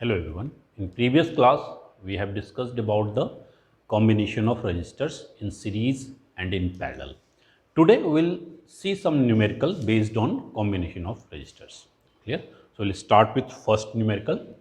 Hello everyone. In previous class, we have discussed about the combination of resistors in series and in parallel. Today, we will see some numerical based on combination of resistors. Clear? So, we'll start with first numerical.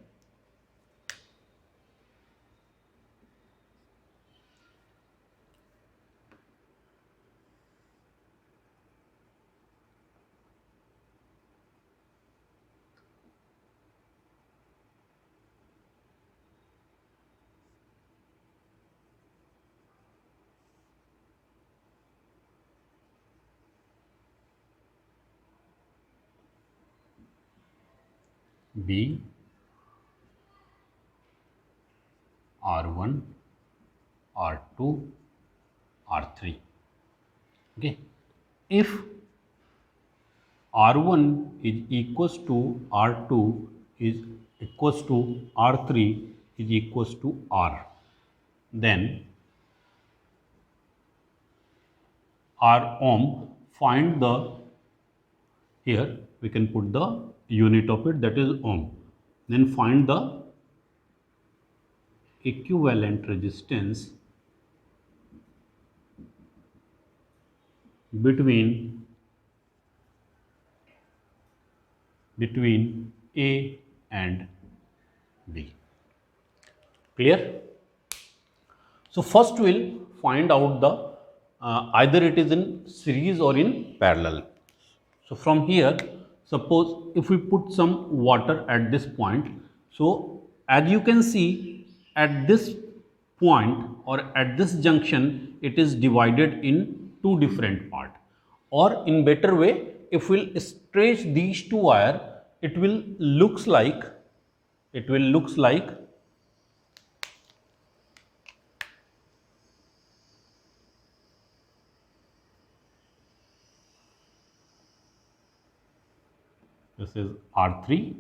B R1 R2 R3. Okay. If R1 is equals to R2 is equals to R3 is equals to R, then R ohm, find the, here we can put the unit of it, that is ohm. Then find the equivalent resistance between A and B. Clear? So first we'll find out the either it is in series or in parallel. So from here, suppose if we put some water at this point, so as you can see at this point or at this junction, it is divided in two different parts. Or in better way, if we'll stretch these two wire, it will looks like this is R3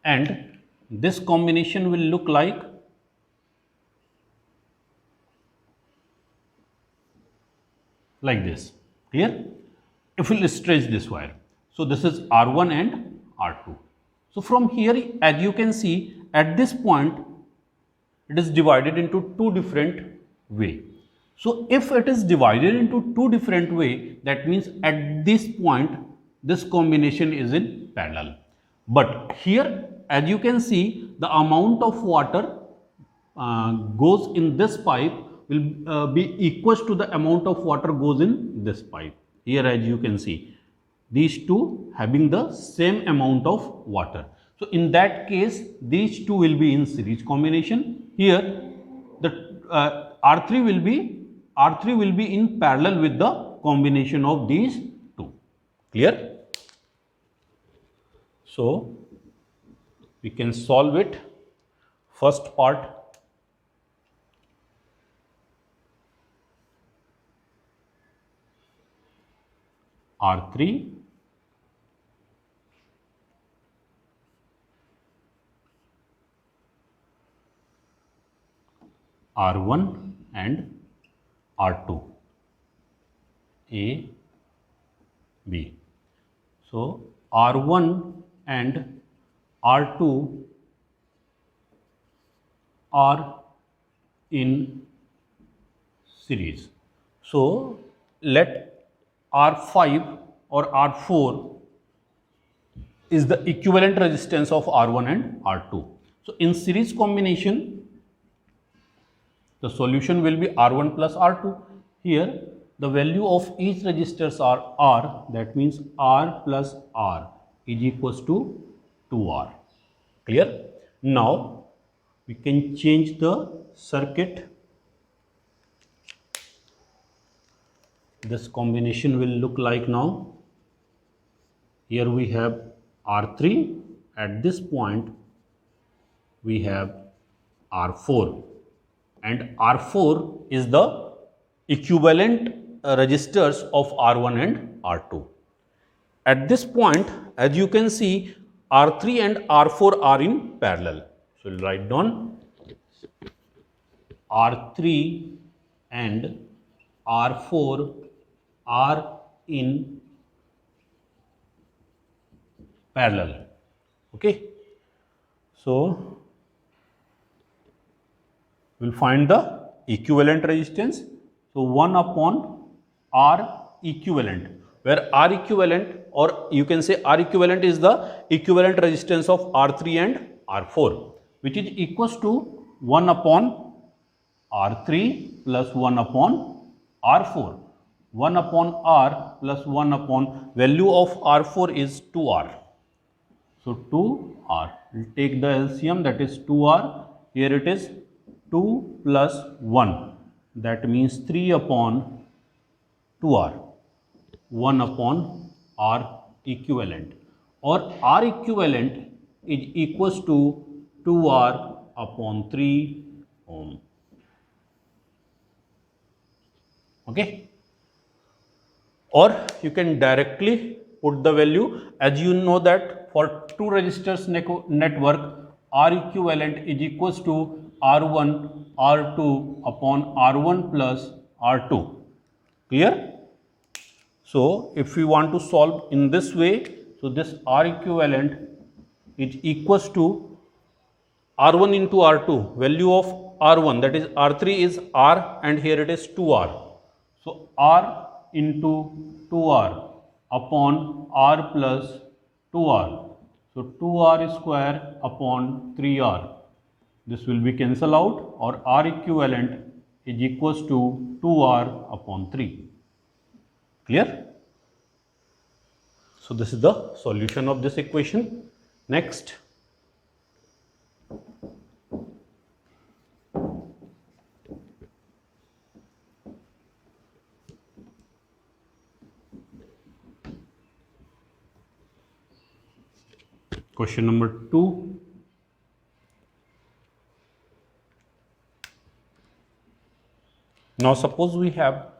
and this combination will look like this. Clear? If we'll stretch this wire. So this is R1 and R2. So from here, as you can see, at this point, it is divided into two different way. So if it is divided into two different way, that means at this point, this combination is in parallel. But here, as you can see, the amount of water goes in this pipe will be equal to the amount of water goes in this pipe. Here, as you can see, these two having the same amount of water. So in that case, these two will be in series combination. Here, the R3 will be in parallel with the combination of these two. Clear? So we can solve it. First part, R3 R1 and R2 A B. So R1 and R2 are in series. So let R5 or R4 is the equivalent resistance of R1 and R2. So in series combination, the solution will be R1 plus R2. Here, the value of each resistors are R, that means R plus R is equals to 2R. Clear? Now, we can change the circuit. This combination will look like now. Here we have R3. At this point, we have R4. And R4 is the equivalent resistors of R1 and R2. At this point, as you can see, R3 and R4 are in parallel. So we'll write down R3 and R4 are in parallel. Okay. So we'll find the equivalent resistance. So 1 upon R equivalent, where R equivalent, or you can say R equivalent, is the equivalent resistance of R3 and R4, which is equals to 1 upon R3 plus 1 upon R4. 1 upon R plus 1 upon value of R4 is 2R. So 2R. We'll take the LCM, that is 2R. Here it is 2 plus 1. That means 3 upon 2R. 1 upon R equivalent. Or R equivalent is equals to 2R upon 3 ohm. Okay. Or you can directly put the value, as you know that for two resistors network, R equivalent is equals to R1 R2 upon R1 plus R2. Clear? So if we want to solve in this way, so this R equivalent is equals to R1 into R2, value of R1, that is R3 is R, and here it is 2R. So R into 2R upon R plus 2R. So 2R square upon 3R. This will be cancelled out, or R equivalent is equals to 2R upon 3. Clear? So this is the solution of this equation. Next. Question number 2. Now suppose we have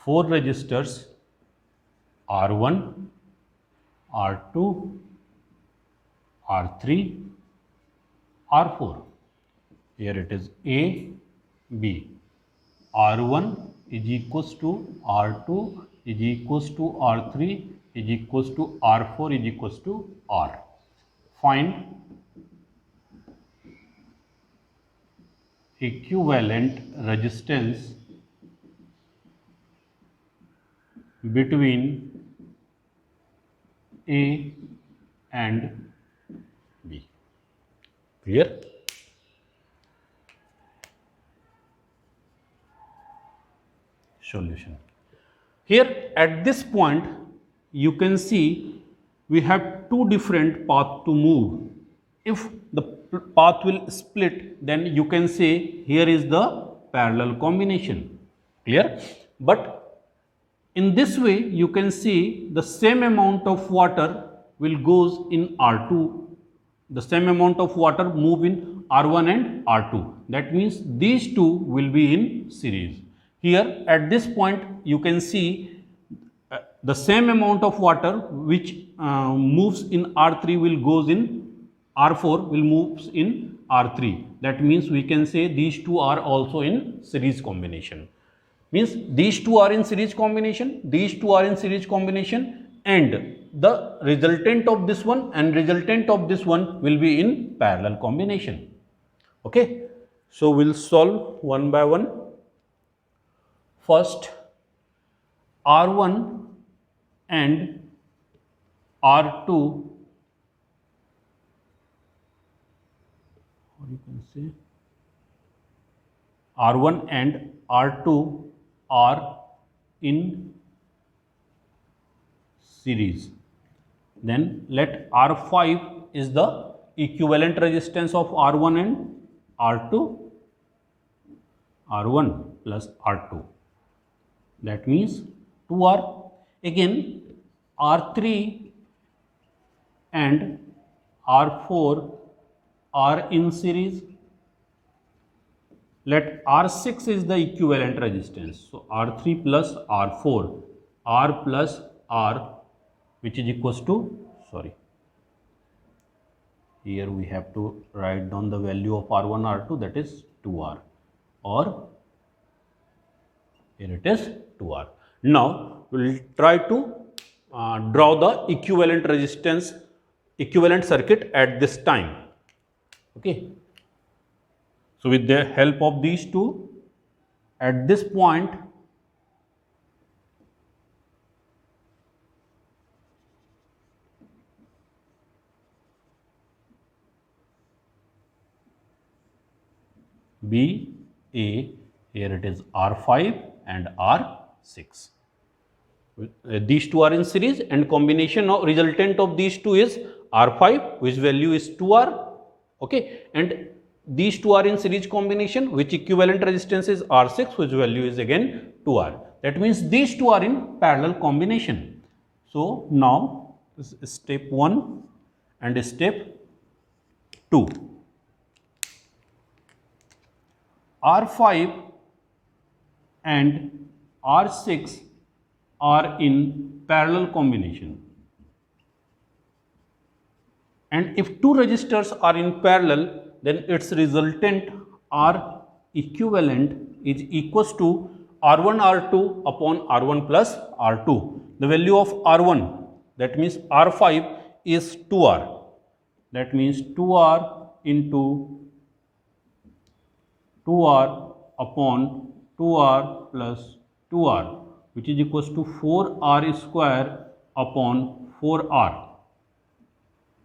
four resistors R1, R2, R3, R4. Here it is A, B. R1 is equals to R2 is equals to R3 is equals to R4 is equals to R. Find equivalent resistance between A and B. Clear? Solution. Here at this point you can see we have two different paths to move. If the path will split, then you can say here is the parallel combination. Clear? But in this way you can see the same amount of water will goes in R2, the same amount of water move in R1 and R2. That means these two will be in series. Here at this point you can see the same amount of water which moves in R3 will goes in R4 will moves in R3. That means we can say these two are also in series combination. Means these two are in series combination, these two are in series combination, and the resultant of this one and resultant of this one will be in parallel combination. Okay. So we'll solve one by one. First, R1 and R2, or you can say R1 and R2 are in series. Then let R5 is the equivalent resistance of R1 and R2, R1 plus R2. That means 2R. Again R3 and R4 are in series. Let R6 is the equivalent resistance. So R3 plus R4, R plus R which is equals to, sorry, here we have to write down the value of R1 R2, that is 2R, or here it is 2R. Now we will try to draw the equivalent resistance, equivalent circuit at this time. Okay. So with the help of these two, at this point B, A, here it is R5 and R6. These two are in series, and combination of resultant of these two is R5, which value is 2R, okay, and these two are in series combination, which equivalent resistance is R6, which value is again 2R. That means these two are in parallel combination. So now this is step 1 and step 2. R5 and R6 are in parallel combination, and if two resistors are in parallel, then its resultant R equivalent is equals to R1 R2 upon R1 plus R2. The value of R1, that means R5, is 2R. That means 2R into 2R upon 2R plus 2R, which is equals to 4R square upon 4R.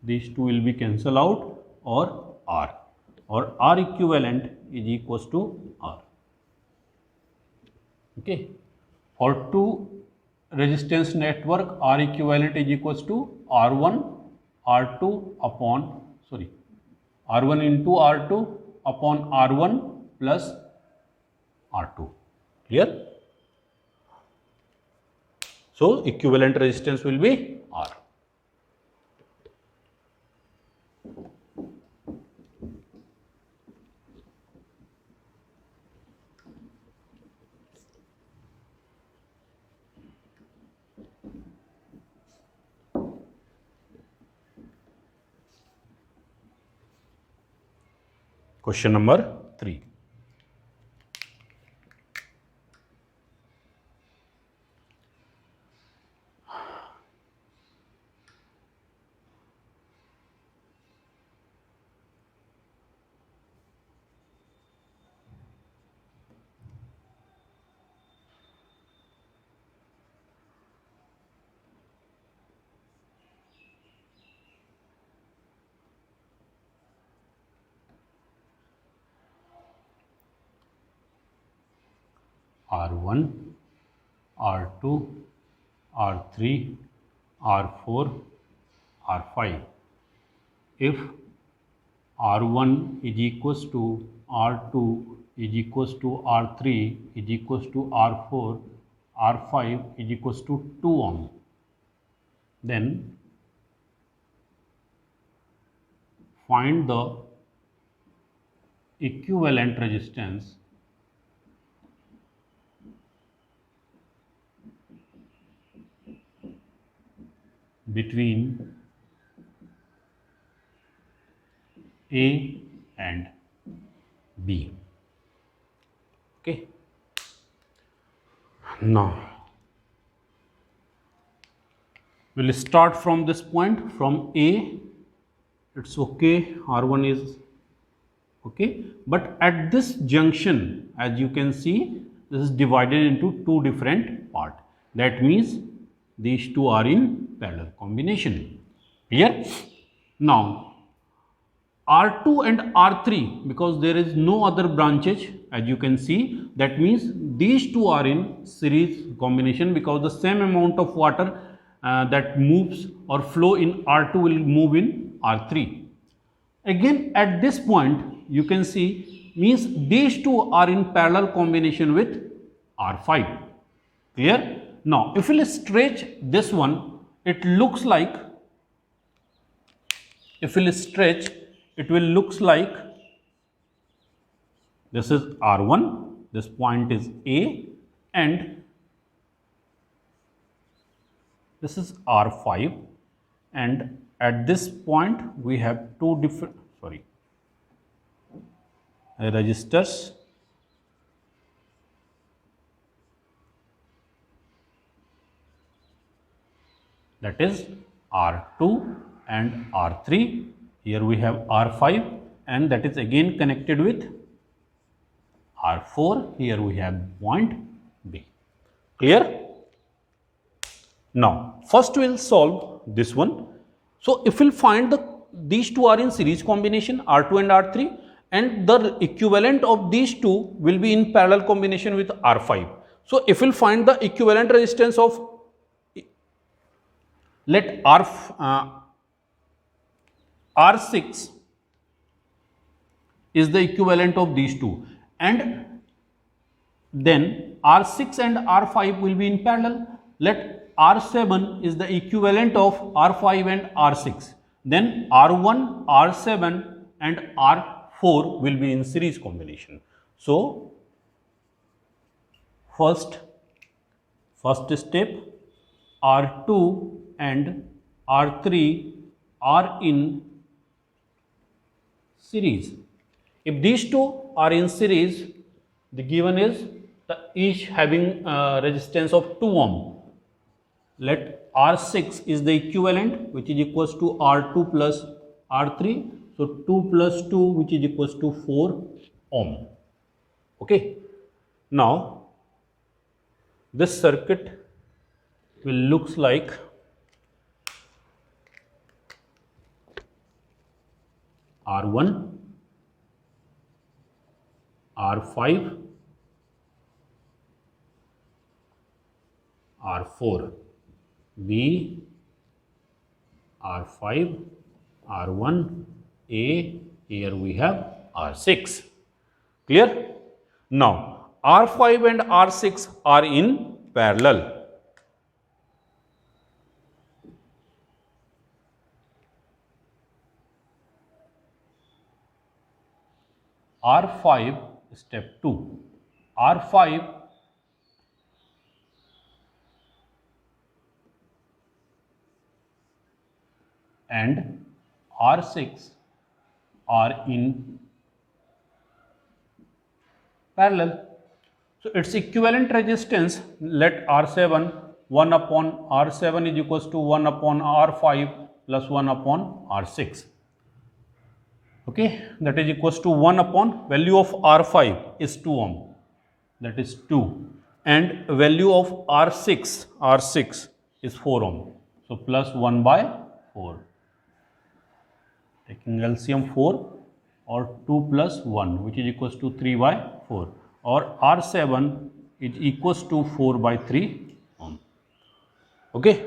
These two will be cancelled out, or R equivalent is equals to R. Okay. For two resistance network, R equivalent is equals to R1 R2 upon, sorry, R1 into R2 upon R1 plus R2. Clear? So equivalent resistance will be R. Question number 3. R1, R2, R3, R4, R5. If R1 is equals to R2 is equals to R3 is equals to R4, R5 is equals to 2 ohm, then find the equivalent resistance between A and B. Okay. Now we'll start from this point, from A. It's okay, R1 is okay, but at this junction, as you can see, this is divided into two different parts. That means these two are in parallel combination. Clear? Now R2 and R3, because there is no other branches, as you can see, that means these two are in series combination, because the same amount of water that moves or flow in R2 will move in R3. Again, at this point, you can see, means these two are in parallel combination with R5. Clear? Now if we will stretch this one, it looks like, if we will stretch, it will looks like this is R1, this point is A, and this is R5, and at this point we have two different registers, that is R2 and R3. Here we have R5 and that is again connected with R4. Here we have point B. Clear? Now, first we will solve this one. So, if we will find these two are in series combination, R2 and R3, and the equivalent of these two will be in parallel combination with R5. So, if we will find the equivalent resistance of, let R6 is the equivalent of these two, and then R6 and R5 will be in parallel. Let R7 is the equivalent of R5 and R6. Then R1, R7 and R4 will be in series combination. So, first step, R2 and R3 are in series. If these two are in series, the given is each having resistance of 2 ohm. Let R6 is the equivalent, which is equals to R2 plus R3. So, 2 plus 2, which is equals to 4 ohm. Okay. Now, this circuit will looks like R1, R5, R4, B, R5, R1, A, here we have R6. Clear? Now, R5 and R6 are in parallel. R5, step 2. R5 and R6 are in parallel. So, its equivalent resistance, let R7, 1 upon R7 is equals to 1 upon R5 plus 1 upon R6. Okay, that is equals to 1 upon value of R5 is 2 ohm, that is 2, and value of R6 is 4 ohm. So, plus 1 by 4. Taking LCM 4 or 2 plus 1, which is equals to 3 by 4, or R7 is equals to 4 by 3 ohm. Okay.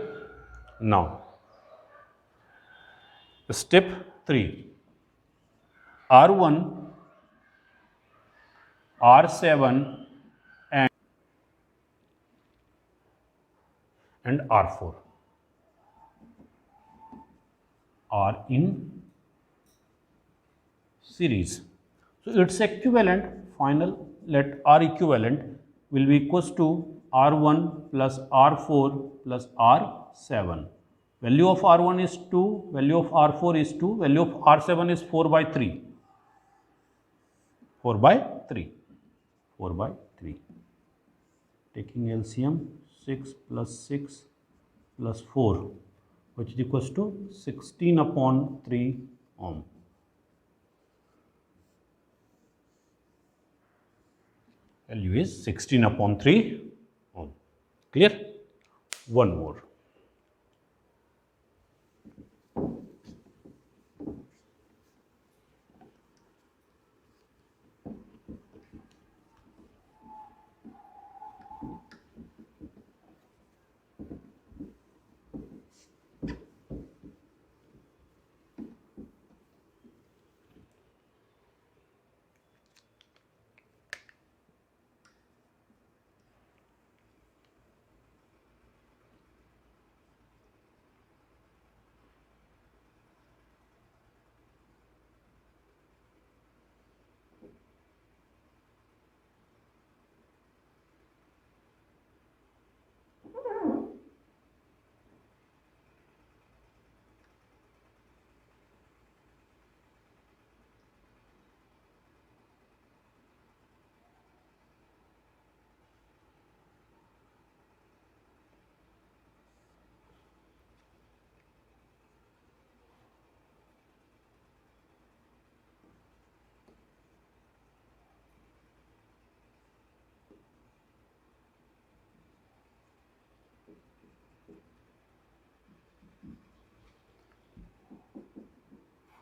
Now, step 3, R1, R7 and R4 are in series. So, its equivalent final, let R equivalent will be equals to R1 plus R4 plus R7. Value of R1 is 2, value of R4 is 2, value of R7 is 4 by 3. 4 by 3. 4 by 3. Taking LCM, 6 plus 6 plus 4, which is equals to 16 upon 3 ohm. Value is 16 upon 3 ohm. Clear? One more.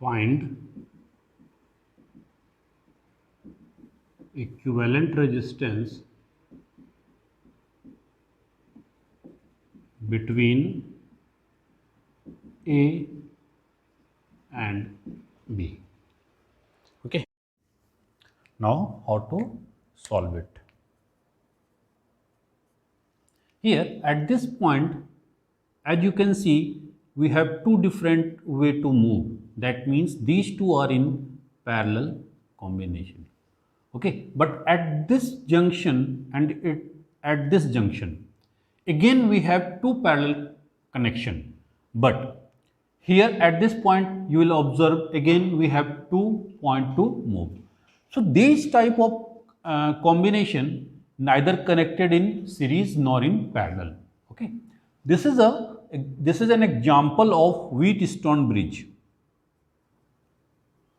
find equivalent resistance between A and B. Okay. Now how to solve it? Here at this point, as you can see, we have two different way to move. That means these two are in parallel combination. Okay, but at this junction at this junction, again we have two parallel connection. But here at this point, you will observe again we have 2 point to move. So these type of combination neither connected in series nor in parallel. Okay, this is an example of Wheatstone bridge.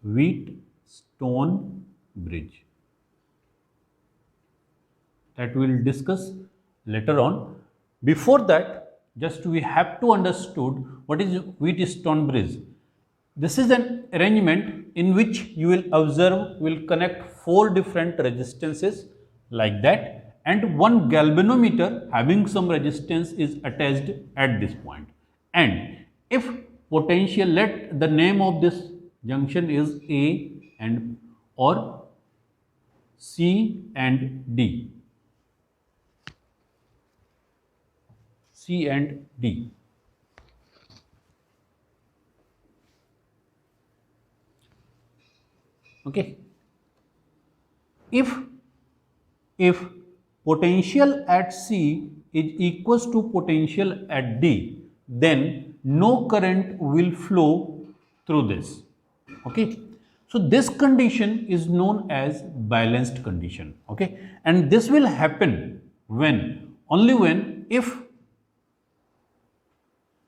Wheatstone bridge that we will discuss later on. Before that, just we have to understood what is Wheatstone bridge. This is an arrangement in which you will observe will connect 4 different resistances like that, and one galvanometer having some resistance is attached at this point. And if potential, let the name of this junction is A and or C and D. C and D. Okay. If potential at C is equals to potential at D, then no current will flow through this. Okay. So this condition is known as balanced condition. Okay. And this will happen when, only when, if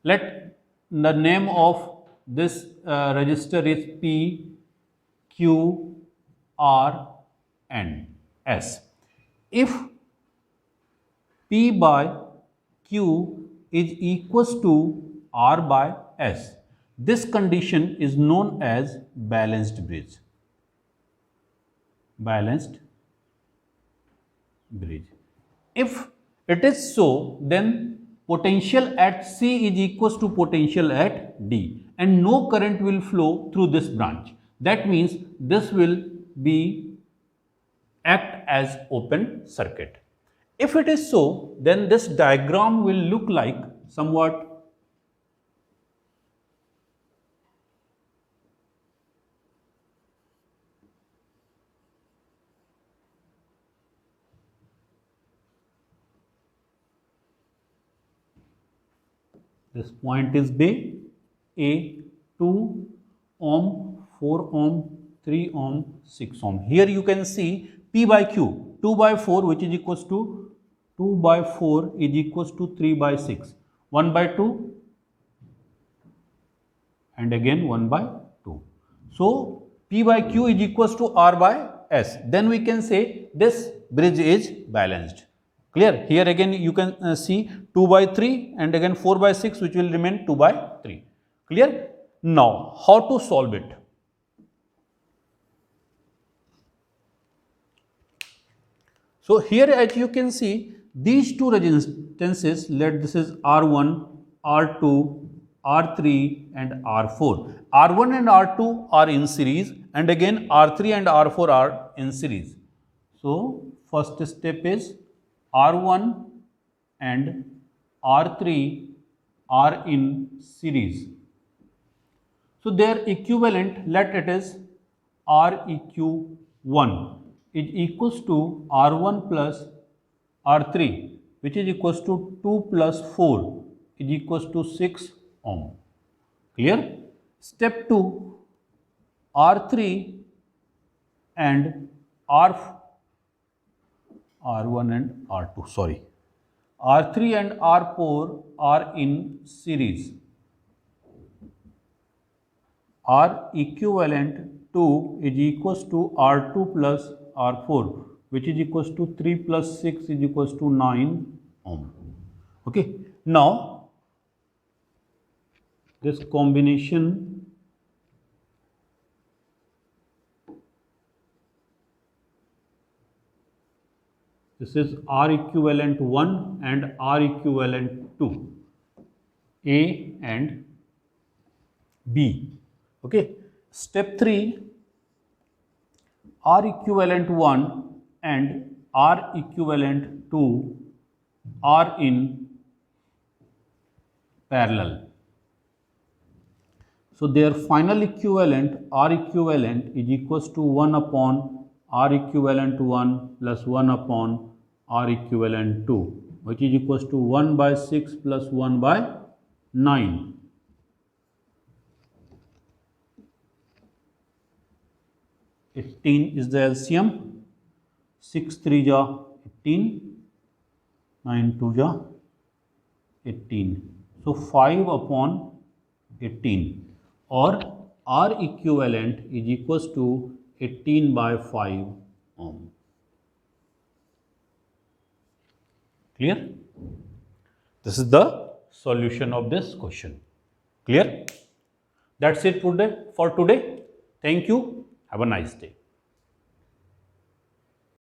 let the name of this resistor is P, Q, R and S. If P by Q is equals to R by S, this condition is known as balanced bridge. Balanced bridge. If it is so, then potential at C is equals to potential at D, and no current will flow through this branch. That means this will be act as open circuit. If it is so, then this diagram will look like somewhat this point is B, A, 2 ohm, 4 ohm, 3 ohm, 6 ohm. Here you can see P by Q, 2 by 4 which is equals to 2 by 4 is equals to 3 by 6, 1 by 2 and again 1 by 2. So P by Q is equals to R by S. Then we can say this bridge is balanced. Clear? Here again you can see 2 by 3 and again 4 by 6 which will remain 2 by 3. Clear? Now how to solve it? So here as you can see these two resistances, let this is R1, R2, R3 and R4. R1 and R2 are in series and again R3 and R4 are in series. So first step is R1 and R3 are in series. So their equivalent, let it is Req1 is equals to R1 plus R3 which is equals to 2 plus 4 is equals to 6 ohm. Clear? Step 2, R3 and R1 and R2, sorry. R3 and R4 are in series. R equivalent 2 is equals to R2 plus R4 which is equals to 3 plus 6 is equals to 9 ohm. Okay. Now this combination This is R equivalent 1 and R equivalent 2, A and B. Okay. Step 3, R equivalent 1 and R equivalent 2 are in parallel. So their final equivalent, R equivalent, is equals to 1 upon R equivalent 1 plus 1 upon R equivalent 2, which is equals to 1 by 6 plus 1 by 9. Is the LCM. 6 3 ja 18, 9 2 ja 18. So 5 upon 18, or R equivalent is equals to 18 by 5 ohm. Clear? This is the solution of this question. Clear? That's it for today. Thank you. Have a nice day.